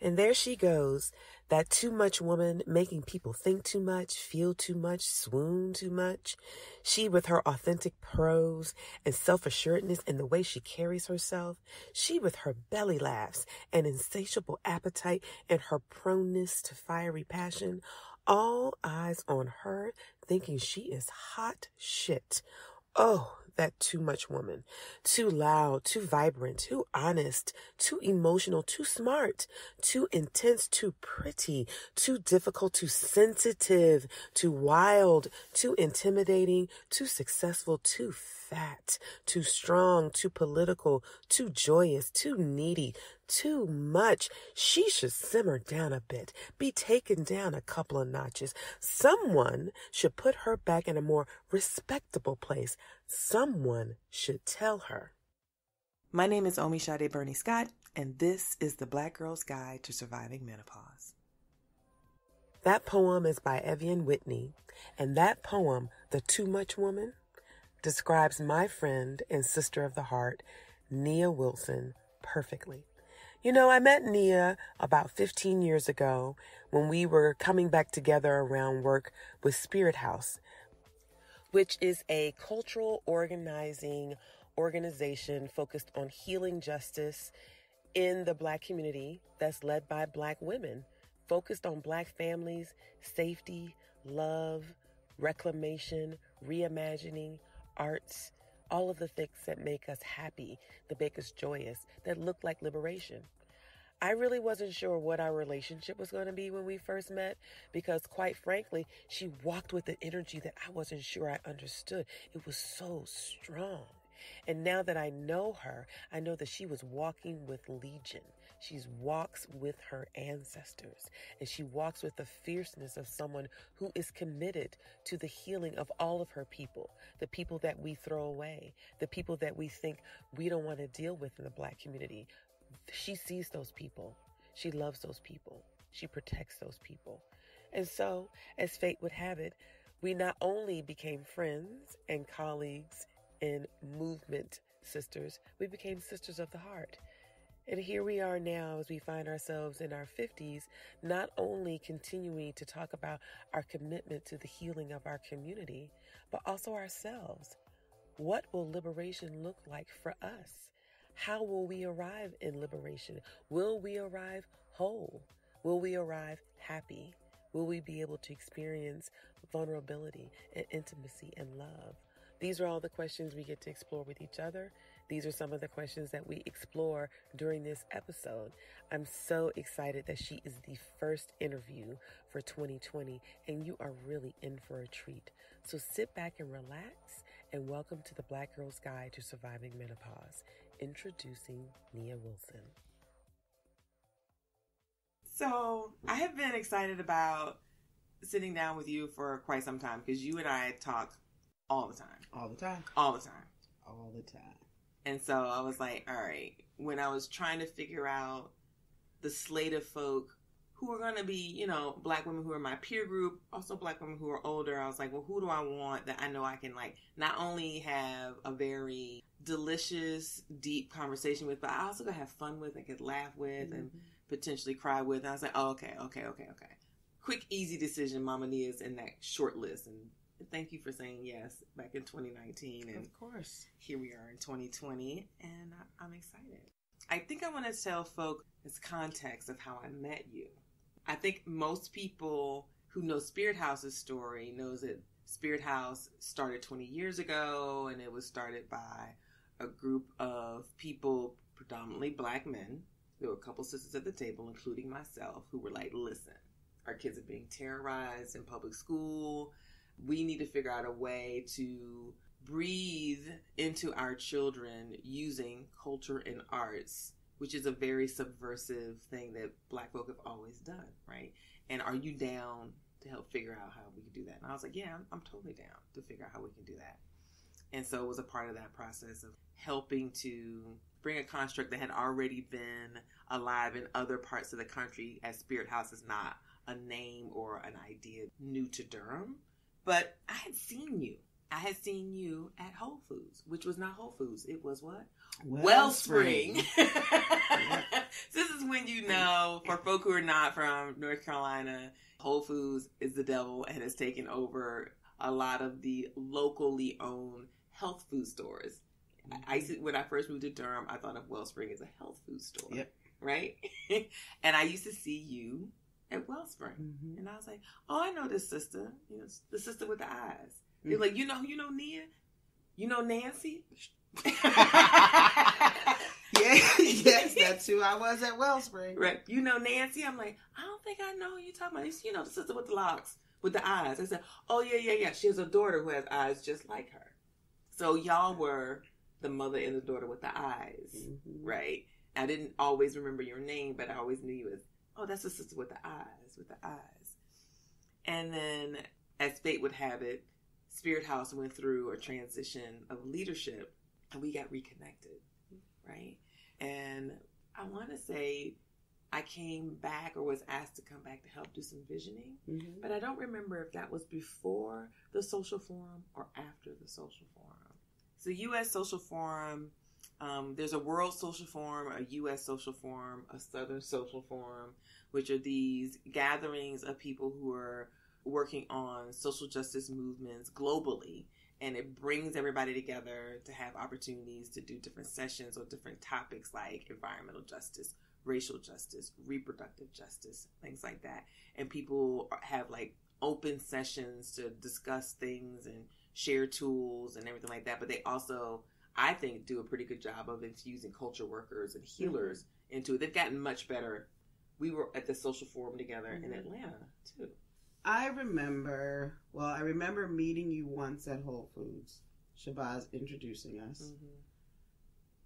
And there she goes, that too much woman making people think too much, feel too much, swoon too much. She with her authentic prose and self-assuredness in the way she carries herself. She with her belly laughs and insatiable appetite and her proneness to fiery passion. All eyes on her, thinking she is hot shit. Oh, that too much woman. Too loud, too vibrant, too honest, too emotional, too smart, too intense, too pretty, too difficult, too sensitive, too wild, too intimidating, too successful, too fat, too strong, too political, too joyous, too needy, too much. She should simmer down a bit, be taken down a couple of notches. Someone should put her back in a more respectable place. Someone should tell her. My name is Omi Sade Bernie Scott, and this is the Black Girl's Guide to Surviving Menopause. That poem is by Evian Whitney, and that poem, The Too Much Woman, describes my friend and sister of the heart, Nia Wilson, perfectly. You know, I met Nia about 15 years ago when we were coming back together around work with Spirit House, which is a cultural organizing organization focused on healing justice in the Black community that's led by Black women, focused on Black families, safety, love, reclamation, reimagining, arts, all of the things that make us happy, that make us joyous, that look like liberation. I really wasn't sure what our relationship was going to be when we first met because, quite frankly, she walked with an energy that I wasn't sure I understood. It was so strong. And now that I know her, I know that she was walking with Legion. She walks with her ancestors, and she walks with the fierceness of someone who is committed to the healing of all of her people, the people that we throw away, the people that we think we don't want to deal with in the Black community. She sees those people. She loves those people. She protects those people. And so, as fate would have it, we not only became friends and colleagues and movement sisters, we became sisters of the heart. And here we are now as we find ourselves in our 50s, not only continuing to talk about our commitment to the healing of our community, but also ourselves. What will liberation look like for us? How will we arrive in liberation? Will we arrive whole? Will we arrive happy? Will we be able to experience vulnerability and intimacy and love? These are all the questions we get to explore with each other. These are some of the questions that we explore during this episode. I'm so excited that she is the first interview for 2020, and you are really in for a treat. So sit back and relax, and welcome to the Black Girl's Guide to Surviving Menopause. Introducing Nia Wilson. So I have been excited about sitting down with you for quite some time because you and I talk all the time. All the time. All the time. All the time. And so I was like, all right, when I was trying to figure out the slate of folk who are going to be, you know, Black women who are my peer group, also Black women who are older, I was like, well, who do I want that I know I can, like, not only have a very delicious, deep conversation with, but I also could have fun with and could laugh with and potentially cry with. And I was like, oh, okay. Quick, easy decision. Mama Nia's in that short list. And thank you for saying yes back in 2019. And of course, here we are in 2020, and I'm excited. I think I want to tell folk this context of how I met you. I think most people who know Spirit House's story knows that Spirit House started 20 years ago, and it was started by a group of people, predominantly Black men. There were a couple sisters at the table, including myself, who were like, listen, our kids are being terrorized in public school. We need to figure out a way to breathe into our children using culture and arts, which is a very subversive thing that Black folk have always done, right? And are you down to help figure out how we can do that? And I was like, yeah, I'm totally down to figure out how we can do that. And so it was a part of that process of helping to bring a construct that had already been alive in other parts of the country, as Spirit House is not a name or an idea new to Durham. But I had seen you I had seen you at Whole Foods, which was not Whole Foods. It was what? Wellspring. This is when you know, for folk who are not from North Carolina, Whole Foods is the devil and has taken over a lot of the locally owned health food stores. When I first moved to Durham, I thought of Wellspring as a health food store. Yep. Right? And I used to see you at Wellspring. Mm-hmm. And I was like, oh, I know this sister. You know, the sister with the eyes. They're like, you know Nia? You know Nancy? Yes, that's who I was at Wellspring. Right. You know Nancy? I'm like, I don't think I know who you're talking about. You know the sister with the locks, with the eyes. I said, oh, yeah. She has a daughter who has eyes just like her. So y'all were the mother and the daughter with the eyes, mm-hmm. right? I didn't always remember your name, but I always knew you as, oh, that's the sister with the eyes. And then, as fate would have it, Spirit House went through a transition of leadership, and we got reconnected, right? And I want to say I came back or was asked to come back to help do some visioning, mm-hmm. but I don't remember if that was before the social forum or after the social forum. So U.S. Social Forum, there's a World Social Forum, a U.S. Social Forum, a Southern Social Forum, which are these gatherings of people who are working on social justice movements globally. And it brings everybody together to have opportunities to do different sessions or different topics like environmental justice, racial justice, reproductive justice, things like that. And people have like open sessions to discuss things and share tools and everything like that. But they also, I think, do a pretty good job of infusing culture workers and healers mm-hmm. into it. They've gotten much better. We were at the social forum together mm-hmm. in Atlanta, too. I remember meeting you once at Whole Foods. Shabazz introducing us. Mm-hmm.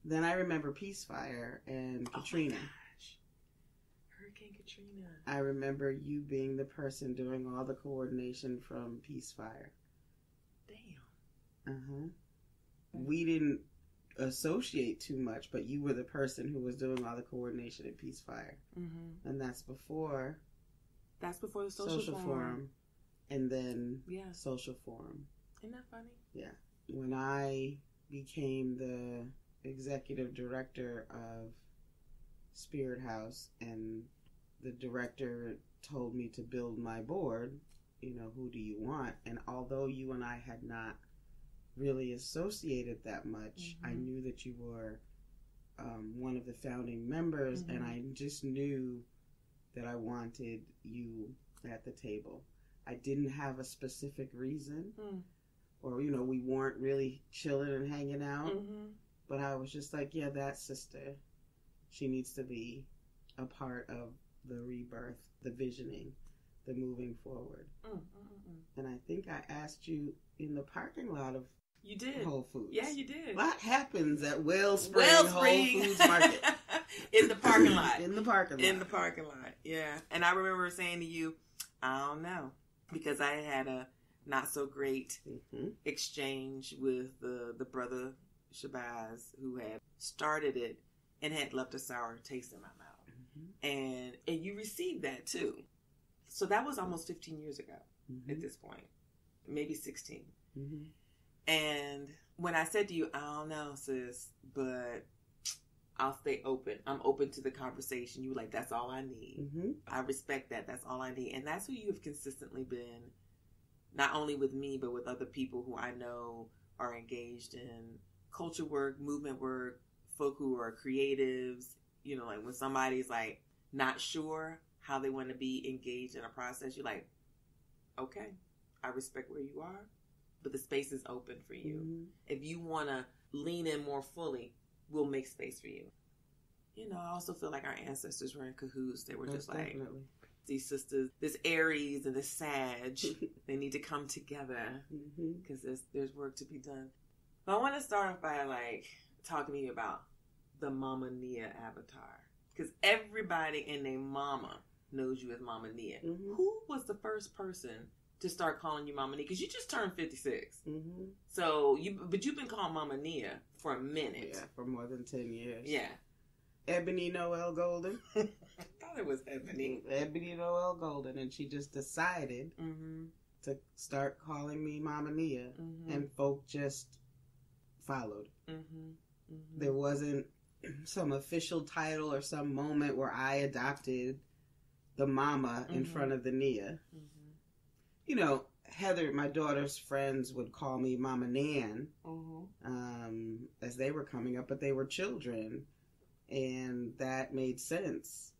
Then I remember Peacefire and Katrina. Oh gosh. Hurricane Katrina. I remember you being the person doing all the coordination from Peacefire. Damn. Uh-huh. We didn't associate too much, but you were the person who was doing all the coordination at Peacefire. Mm-hmm. And that's before the social forum. And then social forum. Isn't that funny? Yeah. When I became the executive director of Spirit House and the director told me to build my board, who do you want? And although you and I had not really associated that much, mm-hmm. I knew that you were one of the founding members, mm-hmm. and I just knew that I wanted you at the table. I didn't have a specific reason, or, we weren't really chilling and hanging out, mm-hmm. but I was just like, yeah, that sister, she needs to be a part of the rebirth, the visioning, the moving forward. And I think I asked you in the parking lot of You did. Whole Foods. Yeah, you did. What happens at Wellspring Whole Foods Market? In the parking lot. In the parking lot. In the parking lot, yeah. And I remember saying to you, I don't know. Because I had a not so great exchange with the brother Shabazz who had started it and had left a sour taste in my mouth. And you received that too. So that was almost 15 years ago at this point. Maybe 16. And when I said to you, I don't know, sis, but I'll stay open. I'm open to the conversation. You were like, that's all I need. I respect that. That's all I need. And that's who you have consistently been, not only with me, but with other people who I know are engaged in culture work, movement work, folk who are creatives. Like when somebody's like not sure how they want to be engaged in a process, you're like, okay, I respect where you are, but the space is open for you. If you want to lean in more fully, we'll make space for you. I also feel like our ancestors were in cahoots. They were just like, these sisters, this Aries and this Sag, they need to come together because there's work to be done. But I want to start off by talking to you about the Mama Nia avatar, because everybody and their mama knows you as Mama Nia. Who was the first person to start calling you Mama Nia? Because you just turned 56. So you've been called Mama Nia for a minute. Yeah, for more than 10 years. Yeah. Ebony Noel Golden. I thought it was Ebony. Ebony Noel Golden, and she just decided to start calling me Mama Nia, and folk just followed. There wasn't some official title or some moment where I adopted the mama in front of the Nia. You know, Heather, my daughter's friends would call me Mama Nan as they were coming up, but they were children, and that made sense.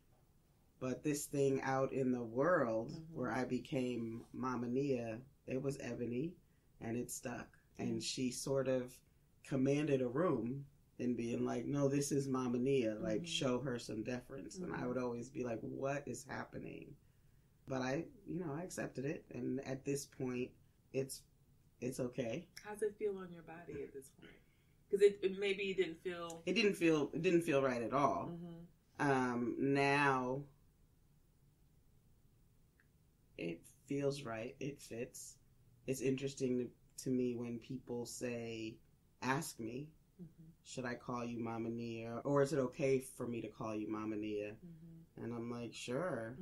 But this thing out in the world where I became Mama Nia, it was Ebony, and it stuck. And she sort of commanded a room in being like, no, this is Mama Nia, like show her some deference. And I would always be like, what is happening? But I accepted it, and at this point, it's okay. How's it feel on your body at this point? Because it didn't feel right at all. Now it feels right. It fits. It's interesting to me when people ask me, should I call you Mama Nia, or is it okay for me to call you Mama Nia? And I'm like, sure.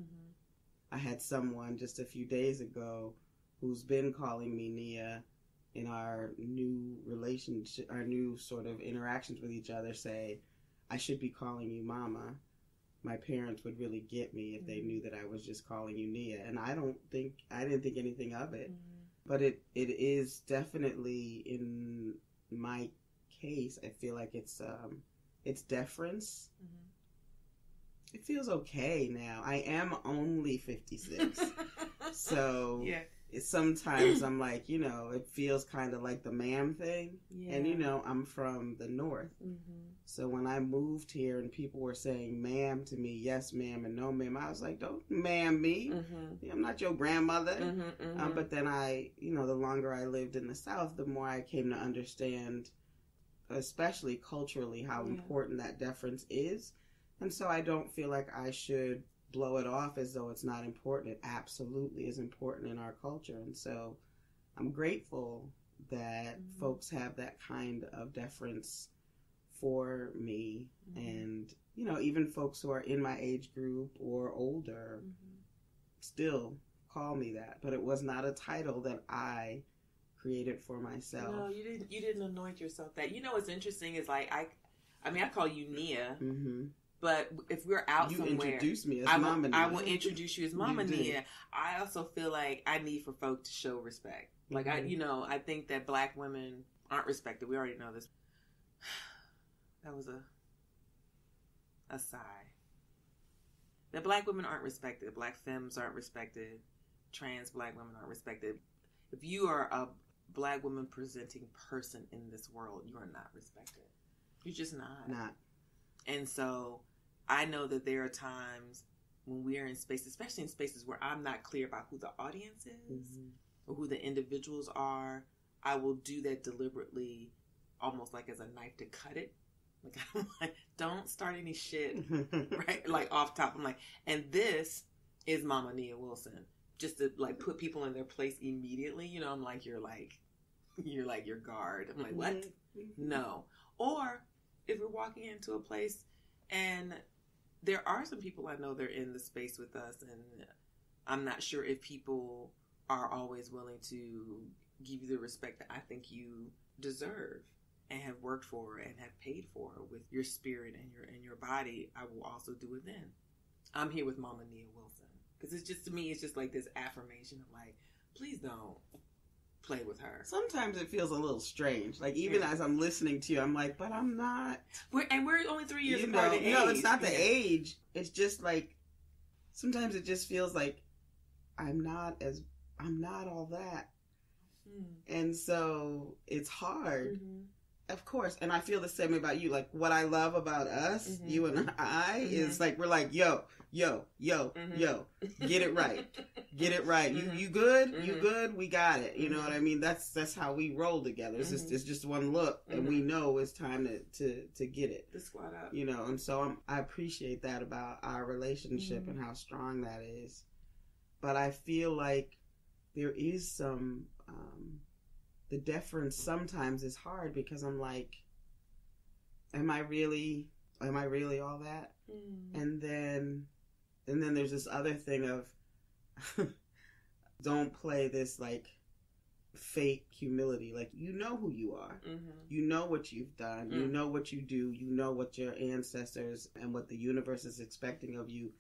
I had someone just a few days ago who's been calling me Nia in our new relationship, our new sort of interactions with each other, say, I should be calling you Mama. My parents would really get me if they knew that I was just calling you Nia. And I didn't think anything of it. But it is definitely, in my case, I feel like it's deference. It feels okay now. I am only 56. So sometimes I'm like, it feels kind of like the ma'am thing. Yeah. And, I'm from the North. So when I moved here and people were saying ma'am to me, yes ma'am and no ma'am, I was like, don't ma'am me. I'm not your grandmother. But then the longer I lived in the South, the more I came to understand, especially culturally, how important that deference is. And so I don't feel like I should blow it off as though it's not important. It absolutely is important in our culture. And so I'm grateful that folks have that kind of deference for me. And, even folks who are in my age group or older still call me that. But it was not a title that I created for myself. No, you didn't anoint yourself that. What's interesting is like, I call you Nia. But if we're out somewhere, introduce me as Mama Nia. I will introduce you as Mama Nia. I also feel like I need for folk to show respect. Like I think that Black women aren't respected. We already know this. That was a sigh. That Black women aren't respected. Black femmes aren't respected. Trans Black women aren't respected. If you are a Black woman presenting person in this world, you are not respected. You're just not. Not. And so I know that there are times when we're in spaces, especially in spaces where I'm not clear about who the audience is or who the individuals are, I will do that deliberately, almost like as a knife to cut it. Like, I'm like, don't start any shit, right? Like off top. I'm like, and this is Mama Nia Wilson. Just to like put people in their place immediately. I'm like, you're your guard. I'm like, what? No. Or if we're walking into a place and there are some people I know they're in the space with us, and I'm not sure if people are always willing to give you the respect that I think you deserve and have worked for and have paid for with your spirit and your body. I will also do it then. I'm here with Mama Nia Wilson because it's just, to me, it's just like this affirmation of like, please don't play with her. Sometimes it feels a little strange. Like, even as I'm listening to you, I'm like, but I'm not. We're only 3 years apart in age. No, it's not the age. It's just like, sometimes it just feels like I'm not all that. And so it's hard. Of course. And I feel the same about you. Like, what I love about us, you and I, is like, we're like, yo, get it right. Get it right. You good? You good? We got it. You know what I mean? That's how we roll together. It's just one look, and we know it's time to get it. To squat up. And so I appreciate that about our relationship and how strong that is. But I feel like there is some, the deference sometimes is hard because I'm like, am I really all that? And then there's this other thing of Don't play this like fake humility. Like, you know who you are. You know what you've done. You know what you do. You know what your ancestors and what the universe is expecting of you